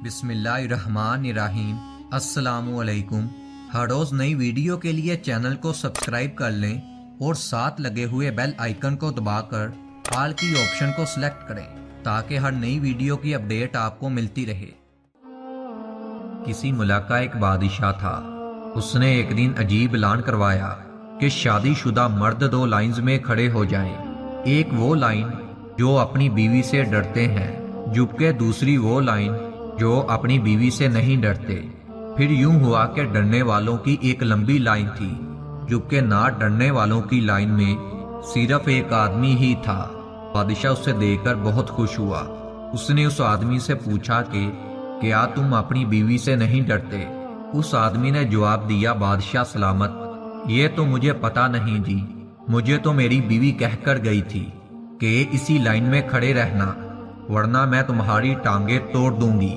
بسم اللہ الرحمن الرحیم۔ السلام علیکم۔ ہر روز نئی ویڈیو کے لیے چینل کو سبسکرائب کر لیں اور ساتھ لگے ہوئے بیل آئیکن کو دبا کر آل کی آپشن کو سلیکٹ کریں تاکہ ہر نئی ویڈیو کی اپڈیٹ آپ کو ملتی رہے۔ کسی ملک کا ایک بادشاہ تھا۔ اس نے ایک دن عجیب اعلان کروایا کہ شادی شدہ مرد دو لائنز میں کھڑے ہو جائیں، ایک وہ لائن جو اپنی بیوی سے ڈرتے ہیں جبکہ دوسری وہ لائن جو اپنی بیوی سے نہیں ڈرتے۔ پھر یوں ہوا کہ ڈرنے والوں کی ایک لمبی لائن تھی جبکہ نہ ڈرنے والوں کی لائن میں صرف ایک آدمی ہی تھا۔ بادشاہ اسے دیکھ کر بہت خوش ہوا۔ اس نے اس آدمی سے پوچھا کہ کیا تم اپنی بیوی سے نہیں ڈرتے؟ اس آدمی نے جواب دیا، بادشاہ سلامت، یہ تو مجھے پتا نہیں جی، مجھے تو میری بیوی کہہ کر گئی تھی کہ اسی لائن میں کھڑے رہنا ورنہ میں تمہاری ٹانگیں توڑ دوں گی۔